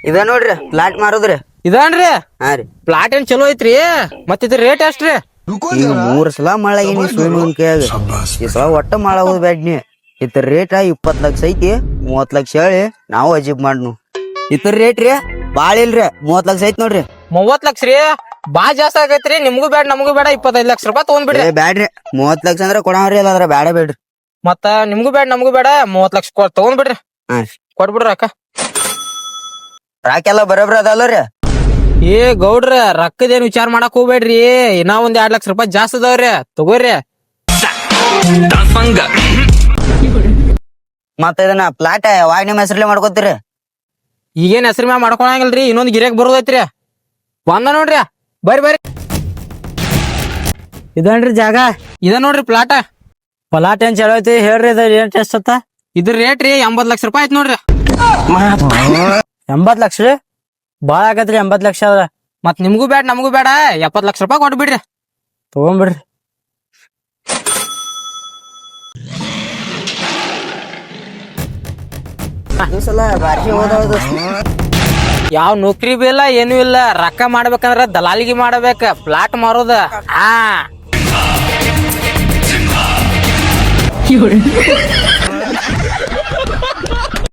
ಇದ ನೋಡ್ರಿ ಪ್ಲಾಟ್ ಮಾರೋದ್ರಿ. ಇದನ್ರಿ ಹಾ ರೀ. ಪ್ಲಾಟ್ ಏನ್ ಚಲೋ ಐತ್ರಿ. ಮತ್ ಇದ್ರ ರೇಟ್ ಎಷ್ಟ್ರಿ? ಈಗ 3 ಸಲ ಮಾಡಾಗಿನಿ ಸುಳ್ಮನ್ ಕೈಯಾಗ. ಈ ಸಲ ಒಟ್ಟ ಮಾಡಾಗೋದು ಬ್ಯಾಡ್ನಿ. ಇತರ ರೇಟ್ 20 ಲಕ್ಷ ಐತಿ, 30 ಲಕ್ಷ ಹೇಳಿ ನಾವು ಅಜೀಬ್ ಮಾಡ್ನು. ಇತರ ರೇಟ್ ರೀ ಬಾಳ ಇಲ್ರಿ, 30 ಲಕ್ಷ ಐತಿ ನೋಡ್ರಿ. 30 ಲಕ್ಷ ರೀ ಬಾ ಜಾಸ್ತಿ ಆಗೈತ್ರಿ. ನಿಮ್ಗೂ ಬೇಡ ನಮಗೂ ಬೇಡ, 25 ಲಕ್ಷ ರೂಪಾಯಿ ತಗೊಂಡ್ಬಿಡ್ರಿ. ಬ್ಯಾಡ್ರಿ, 30 ಲಕ್ಷ ಅಂದ್ರ ಕೊಡವ್ರಿ, ಅದ್ರ ಬ್ಯಾಡ ಬೇಡ್ರಿ. ಮತ್ತ ನಿಮ್ಗೂ ಬೇಡ ನಮಗೂ ಬೇಡ, 30 ಲಕ್ಷ ತಗೊಂಡ್ಬಿಡ್ರಿ. ಹಾ ಕೊಟ್ಬಿಡ್ರಿ ಅಕ್ಕ. ರಾಕೆಲ್ಲ ಬರೋಬ್ರ ಅದಲ್ರಿ. ಏ ಗೌಡ್ರ, ರೊಕ್ಕದೇನ್ ವಿಚಾರ ಮಾಡಕ್ ಹೋಗ್ಬೇಡ್ರಿ. ಇನ್ನ ಒಂದ್ 2 ಲಕ್ಷ ರೂಪಾಯಿ ಜಾಸ್ತಿ ಅದಾವ್ರಿ, ತಗೋರಿ. ಮತ್ತ ಇದನ್ನ ಪ್ಲಾಟ್ ಯಾವಾಗ ನಿಮ್ಮ ಹೆಸರ್ಲೆ ಮಾಡ್ಕೋತೀರಿ? ಈಗೇನ್ ಹೆಸರು ಮ್ಯಾಗ ಮಾಡ್ಕೊಳಂಗಿಲ್ರಿ, ಇನ್ನೊಂದ್ ಗಿರಾಕ್ ಬರೋದೈತ್ರಿ. ಬಂದ ನೋಡ್ರಿ, ಬರ್ರಿ ಬರ್ರಿ. ಇದನ್ರಿ ಜಾಗ. ಇದ ನೋಡ್ರಿ ಪ್ಲಾಟ. ಪಲಾಟ್ ಏನ್ ಚಲೋ ಐತಿ ಹೇಳ್ರಿ, ಇದ ಏನ್ ಎಷ್ಟ ಅತ್ತ? ಇದ್ರ ರೇಟ್ ರೀ 80 ಲಕ್ಷ ರೂಪಾಯಿ ಐತ್ ನೋಡ್ರಿ. 80 ಲಕ್ಷ ರೀ? ಬಾಳ ಆಗತ್ರಿ 80 ಲಕ್ಷ ಅದ. ಮತ್ ನಿಮ್ಗೂ ಬೇಡ ನಮಗೂ ಬೇಡ, 70 ಲಕ್ಷ ರೂಪಾಯಿ ಕೊಟ್ಬಿಡ್ರಿ. ತಗೊಂಡ್ಬಿಡ್ರಿ. ಈ ಸಲ ಬಾರ್ಷಿ ಹೋದವ್ದು. ಯಾವ ನೌಕರಿ ಬಿ ಇಲ್ಲ, ಏನು ಇಲ್ಲ. ರೊಕ್ಕ ಮಾಡ್ಬೇಕಂದ್ರ ದಲಾಲಿಗೆ ಮಾಡಬೇಕ, ಪ್ಲಾಟ್ ಮಾರೋದ. ಹಾ